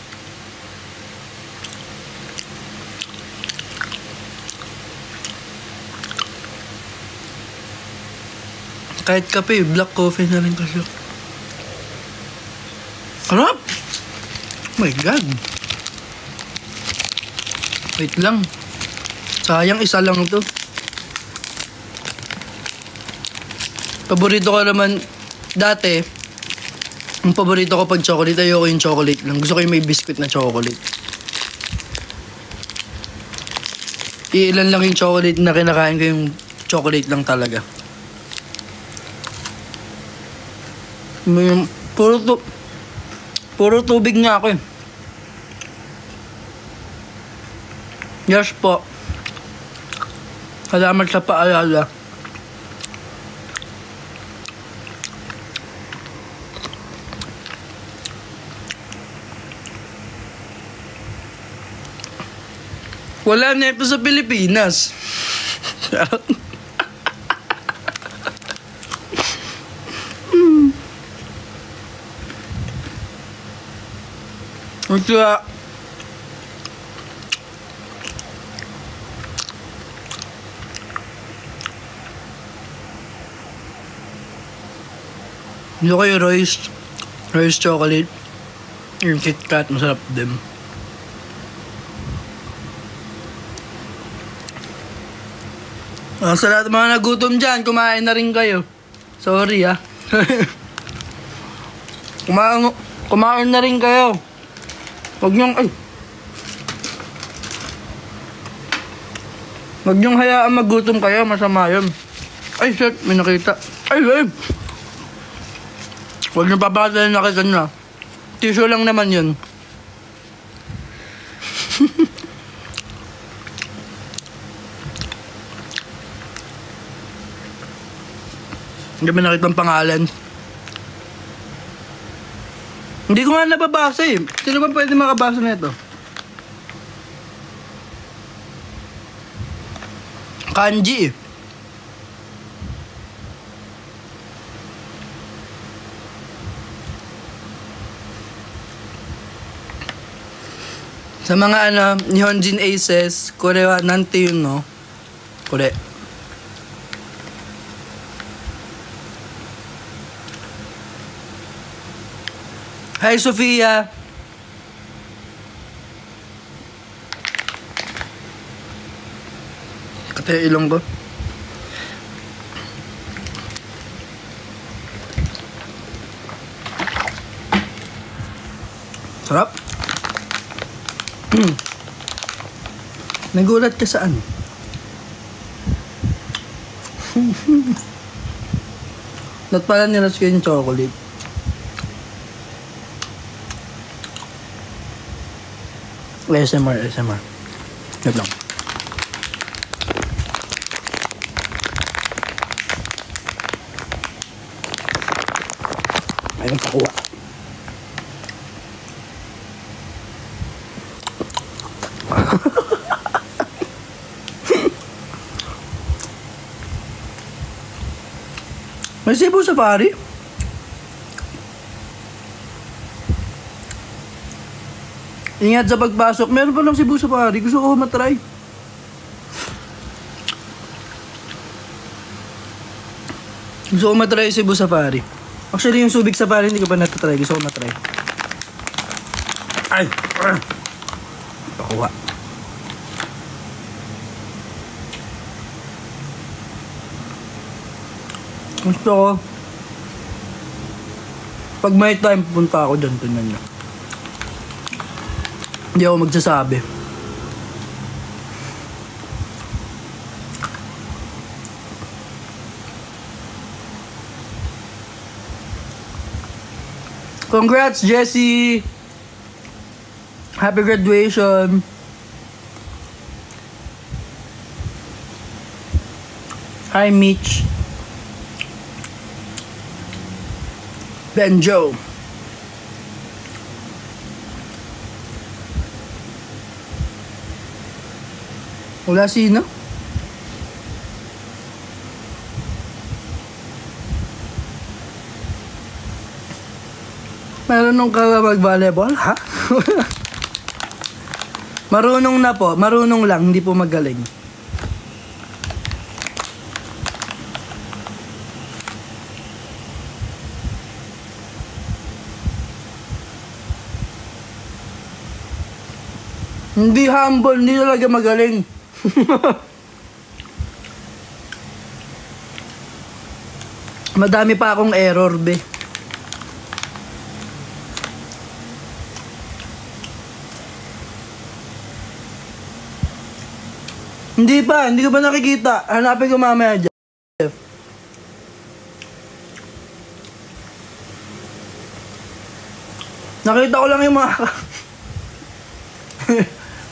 Kahit kape, black coffee na rin kasi. Harap! Oh my God! Wait lang. Sayang, isa lang ito. Paborito ko naman, dati, ang paborito ko pag chocolate, ayoko yung chocolate lang. Gusto ko yung may biscuit na chocolate. Iilan lang yung chocolate na kinakain ko, yung chocolate lang talaga. Puro tubig nga ako eh. Yes po. Salamat sa paalala. Wala na ito sa Pilipinas. Kaya hindi ko yung Royce chocolate. Yung KitKat, masarap din. Sa lahat ng mga nagutom dyan, kumain na rin kayo. Sorry ah. Kumain na rin kayo. Huwag niyong hayaan magutom kayo, masama yun. Ay shit, may nakita. Ay babe! Huwag niyong papakita na nakita niyo. Tissue lang naman yun. Hindi ba nakita ang pangalan? Hindi ko nga nababasa eh. Sino ba pwede makabasa na ito? Kanji eh. Sa mga Nihonjin Aces, kore wa nante yun no? Kore. Hi Sofia. Kata ilong ko. Sarap. Nagulat ka saan? Not pala nilas ko yung chocolate. ASMR. Wait lang. Mayroon pakuha. May Cebu Safari? Ingat sa pagpasok. Meron pa lang Cebu Safari. Gusto ko matry. Gusto ko matry Cebu Safari. Actually, yung Subic Safari hindi ko pa natatry. Gusto ko matry. Ay! Pakuha. Gusto ko. Pag may time, punta ako dyan. Tingnan nyo. Hindi ako magsasabi. Congrats, Jessie! Happy graduation! Hi, Mitch. Benjo. Wala sino? Marunong ka ba mag-volleyball, ha? Marunong na po. Marunong lang, hindi po magaling. Hindi humble, hindi talaga magaling. Madami pa akong error, be. Hindi ko pa nakikita. Hanapin ko mamaya dyan. Nakita ko lang yung mga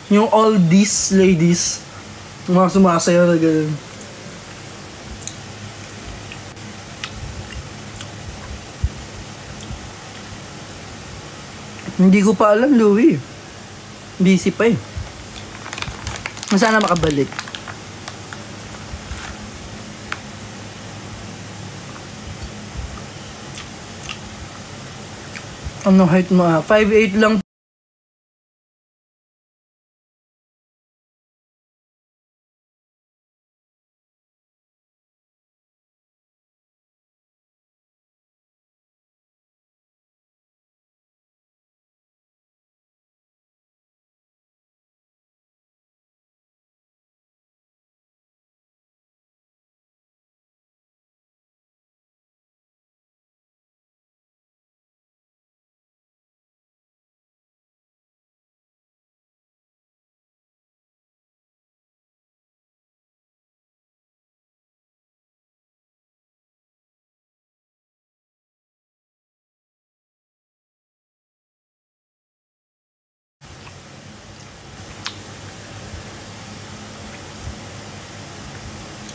yung all these ladies, yung mga sumasayaw na gano'n. Hindi ko pa alam, Louie. Busy pa eh. Sana makabalik. Ano height mo? 5'8" lang.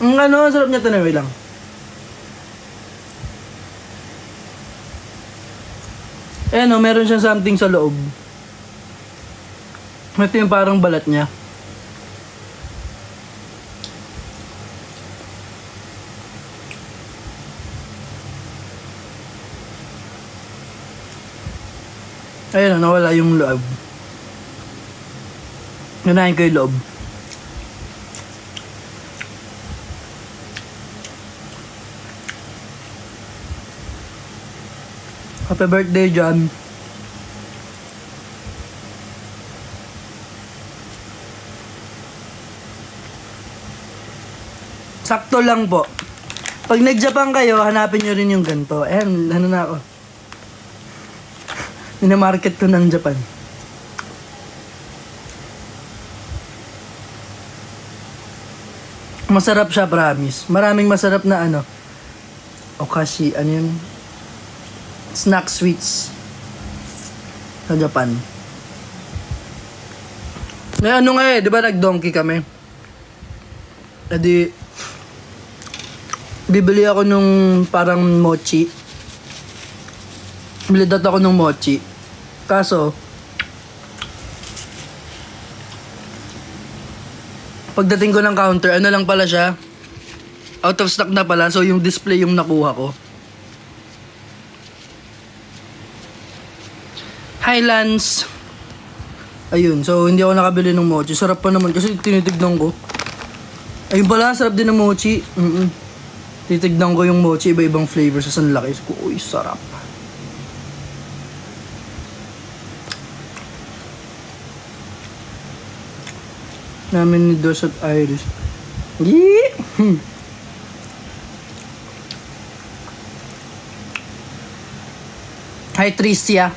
Ang sarap niya tanawin lang. Meron siyang something sa loob. Ito yung parang balat niya. Ayun, nawala yung loob. Nanahin ko yung loob. Happy birthday, John. Sakto lang po. Pag nag-Japan kayo, hanapin nyo rin yung ganito. Ayan, ano na ako. Minamarket ko ng Japan. Masarap siya, promise. Maraming masarap na ano. Okashi, ano yun? Snack sweets. Sa Japan. May ano nga di ba nag-donkey kami? Edi, bibili ako nung parang mochi. Bilidat ako nung mochi. Kaso, pagdating ko ng counter, ano lang pala siya? Out of stock na pala. So, yung display yung nakuha ko. Highlands. Ayun. So, hindi ako nakabili ng mochi. Sarap pa naman kasi tinitignan ko. Ayun pala, sarap din ng mochi. Titignan ko yung mochi, iba-ibang flavor sa sanlaki. Uy, sarap. Namin ni Dos at Iris. Yee! Hi, Tricia.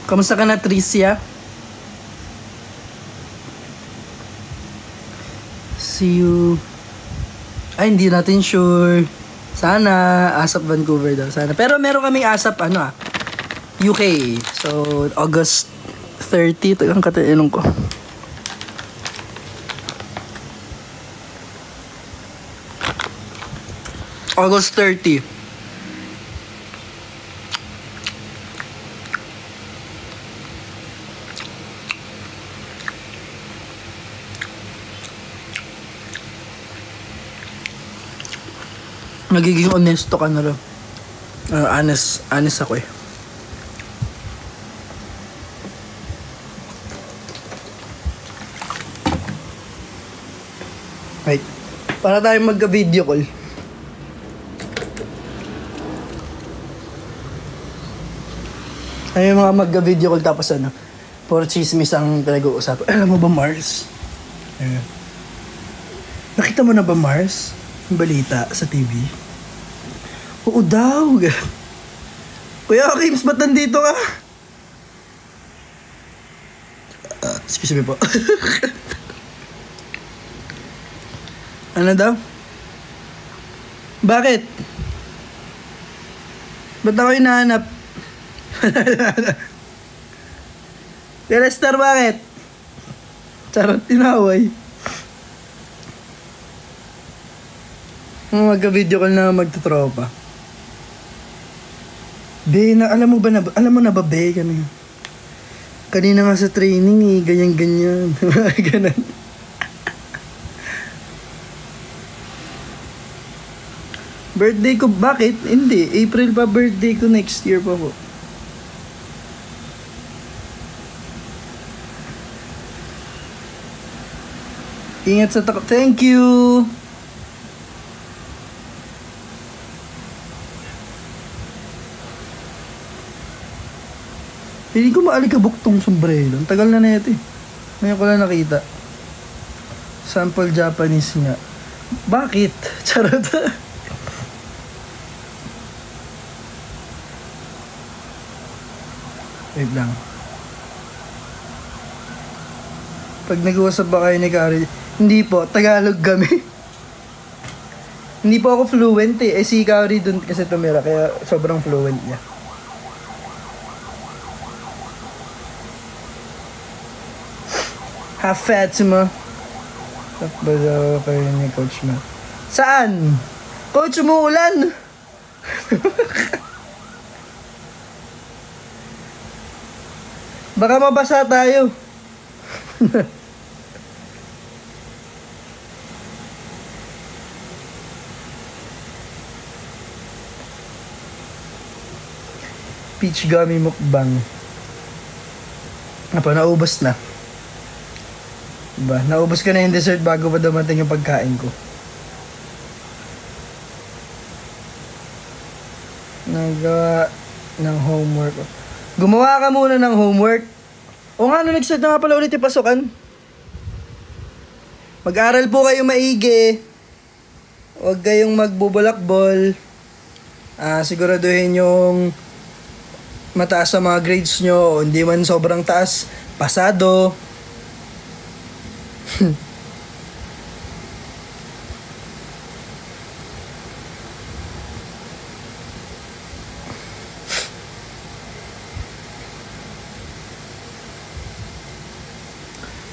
Kamusta ka na, Tricia? See you. Ay, hindi natin sure. Sana, ASAP Vancouver daw. Sana. Pero meron kaming ASAP, UK. So, August 30. Ito yung katainong ko. August 30. Nagiging honesto ka na rin. Honest ako eh. Right. Para tayo magka-video call. Ay, mga magka-video call tapos puro chismis ang pinag-uusapan. Alam mo ba, Mars? Ayan. Nakita mo na ba, Mars? Yung balita sa TV? Oo daw. Kuya Kims, ba't nandito ka? Excuse me po. Ano daw? Bakit? Ba't ako hinahanap? Lester, bakit? Charot, tinaway. Magka-video call na magtutropa. Be, alam mo na ba, be, kanina nga sa training ganyan-ganyan. Ganun. Birthday ko, bakit? Hindi, April pa birthday ko, next year pa po. Ingat sa thank you! Hindi ko maalikabok tong sombrero. Ang tagal na ito eh. Ngayon ko lang nakita. Sample Japanese nga. Bakit? Charot. Wait lang. Pag nag-uusap ba kayo ni Kari, hindi po, Tagalog kami. Hindi po ako fluent eh. Si Kari dun kasi tumira, kaya sobrang fluent niya. Half Fatima. Tapos kayo ni Coach Matt. Saan? Coach, umuulan! Baka mabasa tayo. Peach gummy mukbang. Apa, naubos na. Diba? Naubos ko na yung dessert bago pa dumating yung pagkain ko. Nagawa ng homework. Gumawa ka muna ng homework. O nga, nag-start na nga pala ulit yung pasukan. Mag-aral po kayo maigi. Huwag kayong magbubulakbol. Siguraduhin yung mataas sa mga grades nyo. O hindi man sobrang taas, pasado.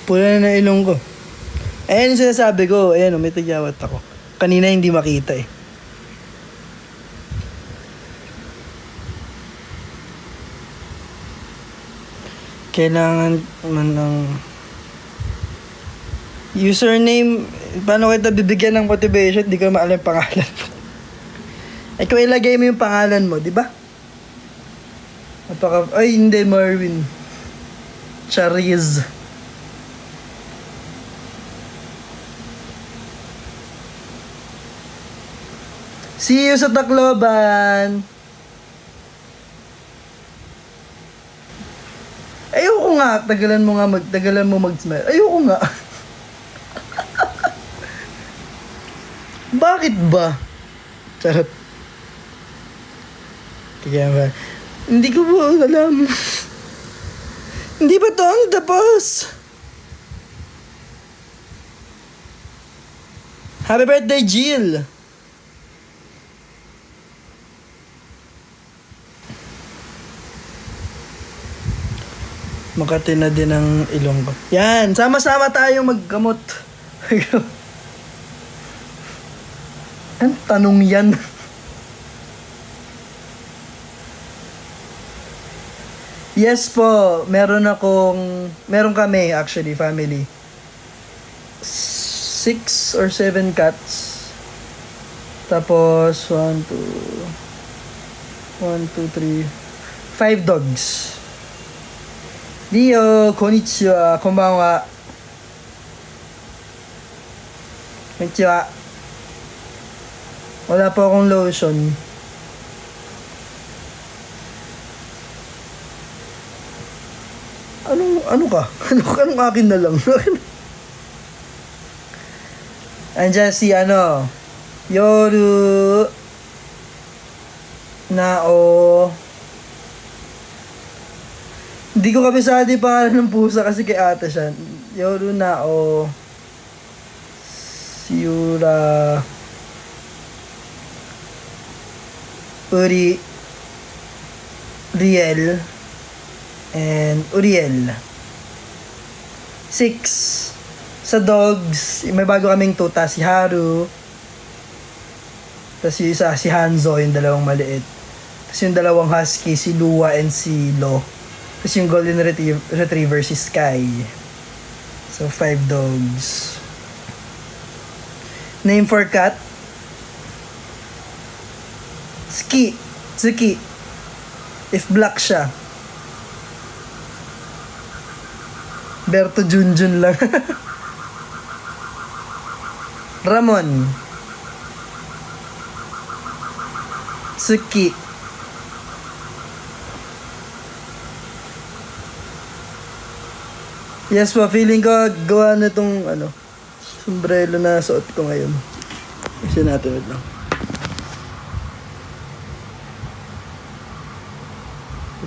Pula na ilong ko. Ayan yung sinasabi ko. Ayan, may tagyawat ako. Kanina hindi makita eh. Kailangan man ng username. Paano kita bibigyan ng motivation? Di ko maalam yung pangalan mo. Ikaw ilagay mo yung pangalan mo, di ba? Ay, hindi, Marvin. Chariz. See you sa Tacloban! Ayoko nga, tagalan mo mag-smile. Ayoko nga. Bakit ba? Charot. Kaya ba? Hindi ko po alam. Hindi ba to ang tapos? Happy birthday, Jill! Makati na din ang ilong ko. Yan, sama-sama tayo maggamot. Ang tanong yan. Yes po, meron kami actually, family. 6 or 7 cats. Tapos 1, 2, 3, 5 dogs. Rio, konnichiwa, konbanwa. Konnichiwa. Wala po akong lotion. Ano ka? Anong akin na lang? Andiyan si Yoru Nao. Hindi ko kabisado yung pangalan ng pusa kasi kay ate siya. Yoru Nao Siura Riel and Uriel. 6 sa dogs, may bago kaming tuta, si Haru. Tapos yung isa, si Hanzo, yung dalawang maliit. Tapos yung dalawang husky, si Lua and si Lo. Tapos yung golden retriever, si Sky. So 5 dogs. Name for cat? Tsuki. If black siya. Berto Junjun lang. Ramon. Tsuki. Yes po, feeling ko gawa na itong sombrero na suot ko ngayon. Kasi natin lang.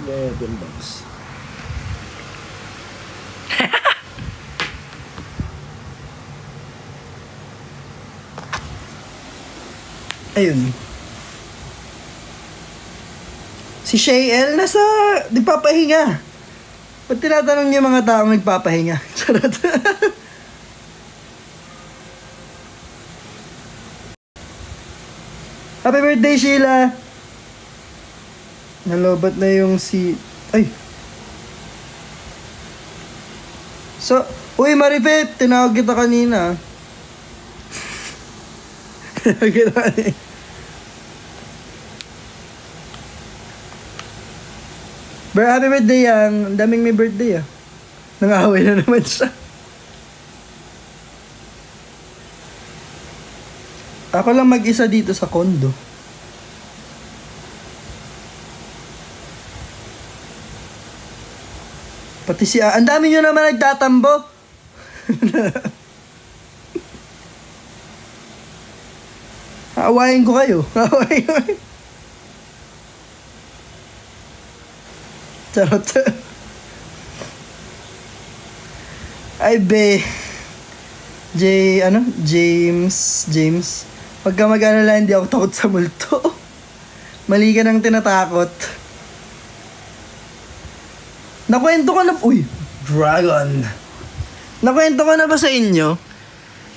Eleven bucks. Ayun. Si Shael nagpapahinga. Ba't tinatanong niya mga taong nagpapahinga? Charot. Happy birthday, Sheila! Nalobat na yung Ay! So, uy Maripet! Tinawag kita kanina. Tinawag kita kanina. Happy birthday yan. Ang daming may birthday ah. Nangaway na naman siya. Ako lang mag-isa dito sa condo. Pati ang dami nyo naman nagtatambo. Aawain ko kayo. Aawain ko kayo. Charot. Ay be. James. Pagka mag-alala, hindi ako takot sa multo. Mali ka nang tinatakot. Nakwento ko na... Uy! Dragon! Nakwento ko na ba sa inyo?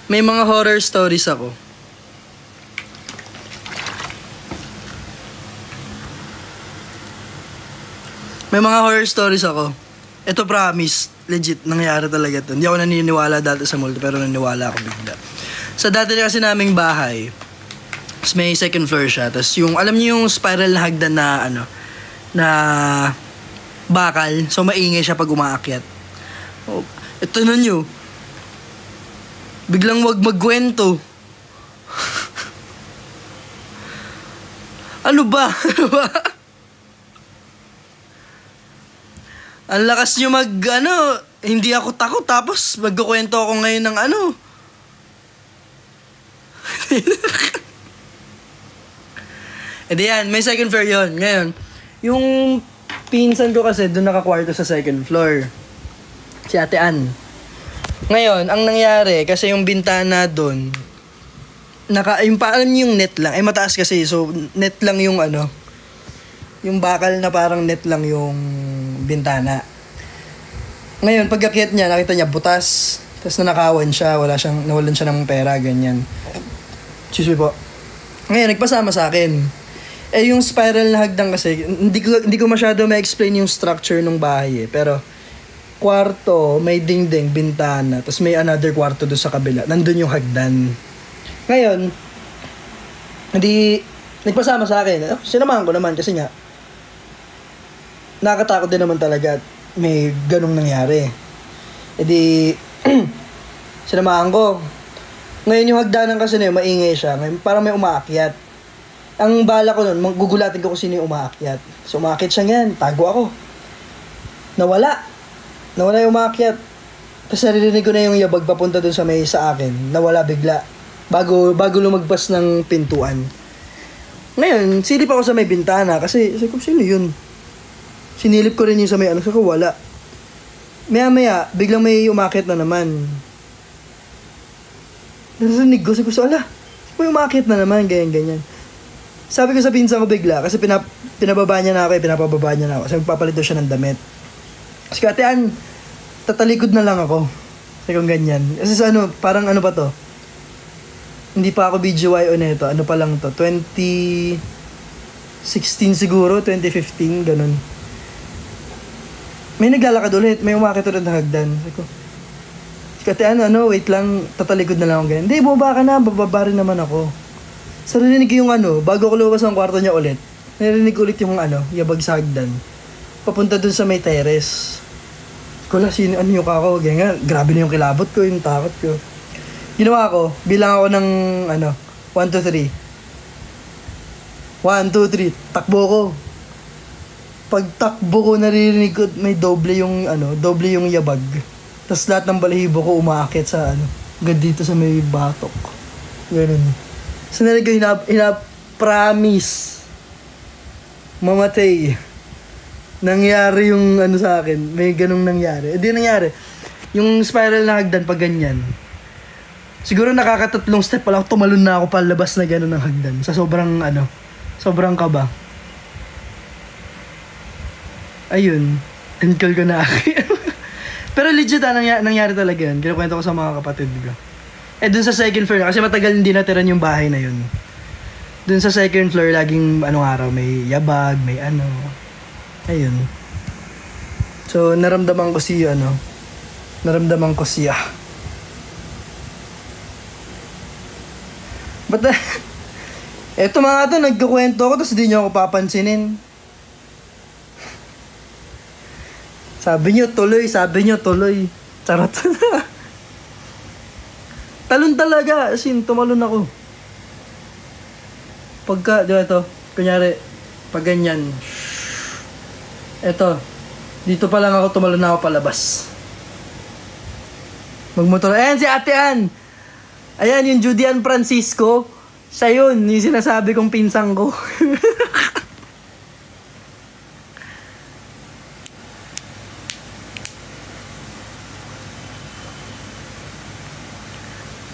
May mga horror stories ako. May mga horror stories ako. Ito promise, legit, nangyari talaga ito. Hindi ako naniniwala dati sa multo, pero naniwala ako bigla. Sa dati kasi naming bahay, may second floor siya. Tapos yung, alam niyo yung spiral na hagdan na, na bakal. So maingay siya pag umaakyat. Oh, ito na nyo. Biglang wag magkwento. Ano ba? Ang lakas nyo hindi ako takot tapos magkukwento ako ngayon ng E di yan, may second floor yun. Ngayon, yung pinsan ko kasi doon nakakwarto sa second floor. Si Ate Ann. Ngayon, ang nangyari, kasi yung bintana doon, yung parang yung net lang, mataas kasi, so net lang yung yung bakal na parang net lang yung bintana. Ngayon, pagkakit niya, nakita niya butas, tapos nanakawan siya, nawalan siya ng pera, ganyan. Excuse me po. Ngayon, nagpasama sa akin. Yung spiral na hagdan kasi, hindi ko masyado ma-explain yung structure ng bahay pero kwarto, may dingding, bintana, tapos may another kwarto doon sa kabila. Nandun yung hagdan. Ngayon, nagpasama sa akin. Sinamahan ko naman kasi nga, nakakatakot din naman talaga at may ganong nangyari. Sinamahan ko. Ngayon yung hagdanan kasi na yun, maingay siya. Ngayon, parang may umaakyat. Ang bala ko nun, gugulatin ko kung sino yung umaakyat. So umaakyat siya ngayon, tago ako. Nawala yung umaakyat. Tapos naririnig ko na yung yabag papunta dun sa akin. Nawala bigla. Bago lumagpas ng pintuan. Ngayon, silip ako sa may bintana kasi sabi ko, sino yun? Sinilip ko rin yung sa may sabi ko, wala. Maya, biglang may umakit na naman. Narinig ko, sabi ko, may umakit na naman, ganyan. Sabi ko sa pinsan ko bigla, kasi pinababa niya na ako, Sabi papalit daw siya ng damit. Kasi Ate Ann, tatalikod na lang ako. Sabi ko ganyan. Kasi parang pa to? Hindi pa ako BGY nito. Pa lang to? 2016 siguro, 2015, ganun. May naglalakad ulit, may umakit ulit na hagdan. Sabi ko, Ate Ann, wait lang, tatalikod na lang ako ganyan. Hindi, bumaba ka na, bababa rin naman ako. So, narinig ko yung bago ko lumabas ng kwarto niya ulit, narinig ko ulit yung yabag sa hagdan. Papunta dun sa may terrace. Kula, sino, yung ako, ganyan. Grabe na yung kilabot ko, yung takot ko. Ginawa ko, bilang ako ng 1, 2, 3. 1, 2, 3, takbo ko. Pag takbo ko, naririnig ko, may doble yung yabag. Tapos lahat ng balahibo ko umaakit sa agad dito sa may batok. Ganun. So narinig ko, promise mamatay. Nangyari yung sa akin. May ganung nangyari. Hindi nangyari. Yung spiral na hagdan pag ganyan. Siguro nakakatatlong step pala tumalon na ako palabas na gano'n ng hagdan. Sa sobrang kaba. Ayun. Tinkle ko na ako. Pero legit nangyari talaga yun. Kinukwento ko sa mga kapatid ko. Dun sa second floor, kasi matagal hindi natiran yung bahay na yun. Dun sa second floor, laging araw, may yabag, may Ayun. So, naramdaman ko siya. But, eto mga to, nagkukwento ako, tapos di nyo ako papansinin. Sabi nyo tuloy. Charot. Talon talaga. As in, tumalon ako. Pagka, di ba ito? Kunyari, pag ganyan. Ito. Dito pa lang ako, tumalon na ako palabas. Magmotor. Ayan si Ate Ann. Ayan, yung Judy Ann Francisco. Siya yun, yung sinasabi kong pinsang ko.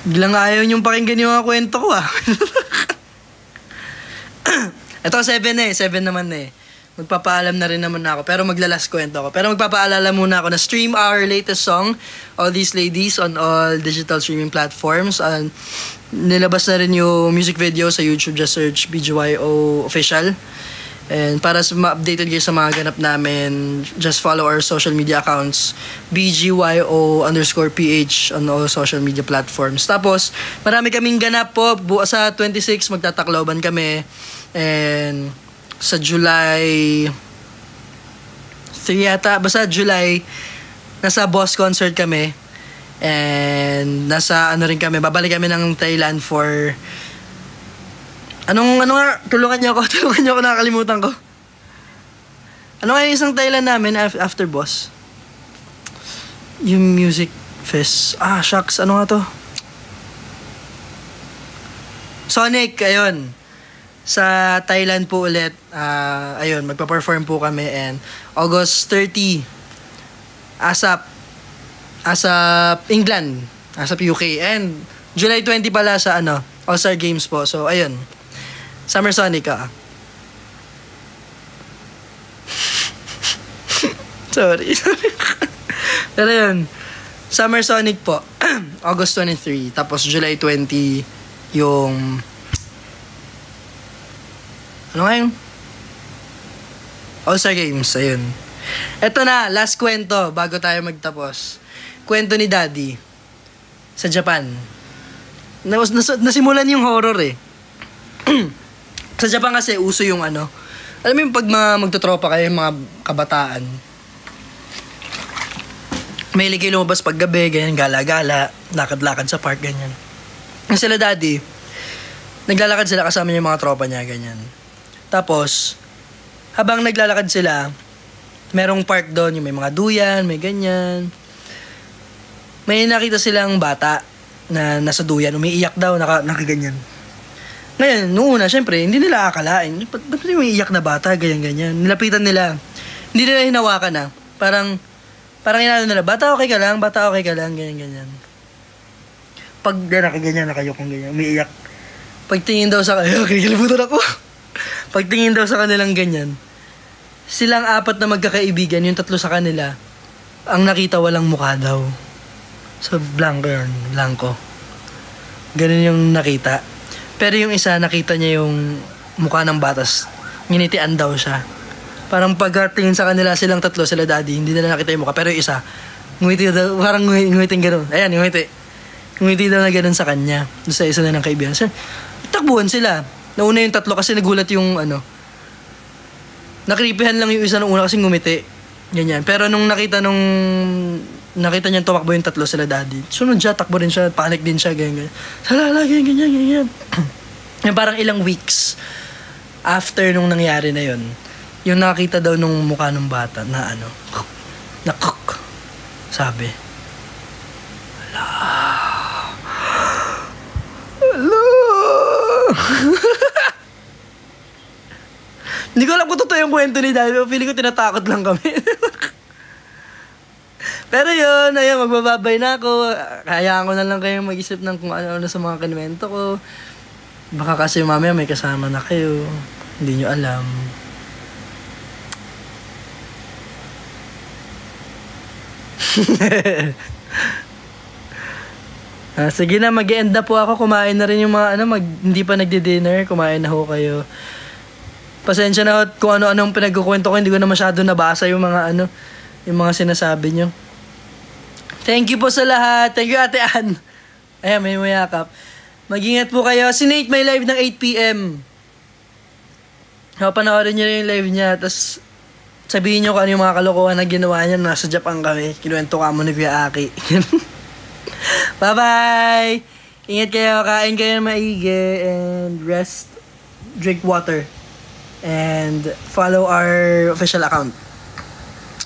Biglang ayaw niyong pakinggan yung mga kwento ko Ito 7 7 naman Magpapaalam na rin naman ako. Pero maglalas kwento ako. Pero magpapaalala muna ako na stream our latest song, All These Ladies, on all digital streaming platforms. Nilabas na rin yung music video sa YouTube. Just search BGYO Official. And para ma-updated kayo sa mga ganap namin, just follow our social media accounts, BGYO_PH on all social media platforms. Tapos, marami kaming ganap po. Sa 26, magtatakloban kami. And sa July 3 yata, basta July, nasa Boss concert kami. And nasa rin kami, babalik kami ng Thailand for ano nga, tulungan niyo ako, nakakalimutan ko. Ano nga yung isang Thailand namin after Boss? Yung music fest. Shucks, ano nga to? Sonic, ayun. Sa Thailand po ulit, ayun, magpa-perform po kami. And August 30, ASAP England, ASAP UK. And July 20 pala sa All-Star Games po. So, ayun. Summer Sonic Sorry. Pero yun, Summer Sonic po, August 23. Tapos July 20, yung ano nga yun? All-Star Games, ayun. Eto na, last kwento bago tayo magtapos. Kwento ni Daddy sa Japan. Nasimulan yung horror Sa Japan kasi uso yung alam mo yung pag magtotropa kayo, mga kabataan, mahilig kayo lumabas pag gabi, ganyan, gala-gala, lakad-lakad sa park, ganyan. Sila Daddy, naglalakad sila kasama yung mga tropa niya, ganyan. Tapos, habang naglalakad sila, merong park doon, yung may mga duyan, may ganyan. May nakita silang bata na nasa duyan, umiiyak daw, nakaganyan. Ngayon, noong una, syempre, hindi nila akalain. Ba't yung iiyak na bata, ganyan-ganyan. Nilapitan nila. Hindi nila hinawakan Parang inano nila, bata okay ka lang, ganyan-ganyan. Pag nakaganyan, nakayokong ganyan, umiiyak. Pagtingin daw sa kanila, kalimutan ako. Pagtingin daw sa kanilang ganyan, silang 4 na magkakaibigan, yung 3 sa kanila, ang nakita walang mukha daw. So, blanco. Ganun yung nakita. Pero yung isa, nakita niya yung mukha ng batas. Nginitian daw siya. Parang pagkatingin sa kanila, silang 3, sila Daddy, hindi nila nakita yung mukha. Pero yung isa, ngumiti daw, parang ngumiting gano'n. Ayan, ngumiti. Ngumiti daw na gano'n sa kanya. Doon sa isa na ng kaibigan. So, takbuhan sila. Nauna yung 3 kasi nagulat yung nakripihan lang yung isa nung una kasi ngumiti. Ganyan. Pero nung nakita niyang tumakbo yung 3 sila Daddy, sunod siya, takbo rin siya, panic din siya, ganyan. Salala, ganyan. Yung parang ilang weeks after nung nangyari na yun, yung nakita daw nung mukha ng bata na sabi, Hello. Hindi ko alam kung totoo yung kwento ni Daddy, pero feeling ko tinatakot lang kami. Pero yun, ayun, magbababay na ako. Hayaan ko na lang kayo mag-isip ng kung ano sa mga kinwento ko. Baka kasi mamaya may kasama na kayo. Hindi nyo alam. Sige na, mag-end na po ako. Kumain na rin yung mga hindi pa nagdi-dinner. Kumain na ho kayo. Pasensya na ho kung ano-anong pinagkukwento ko. Hindi ko na masyado nabasa yung mga yung mga sinasabi nyo. Thank you po sa lahat. Thank you, Ate Ann. Ayan, may mayakap. Mag-ingat po kayo. Si Nate may live ng 8 p.m. Panoorin nyo rin yung live niya. Tapos, Sabihin nyo kung ano yung mga kalokohan na ginawa niya. Nasa Japan kami. Kinuwento ka mo ni Kuya Aki. Bye-bye! Ingat kayo. Kain kayo maigi. And rest. Drink water. And follow our official account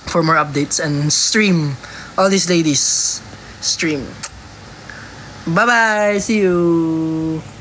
for more updates. And stream. All these ladies. Stream. Bye-bye! See you!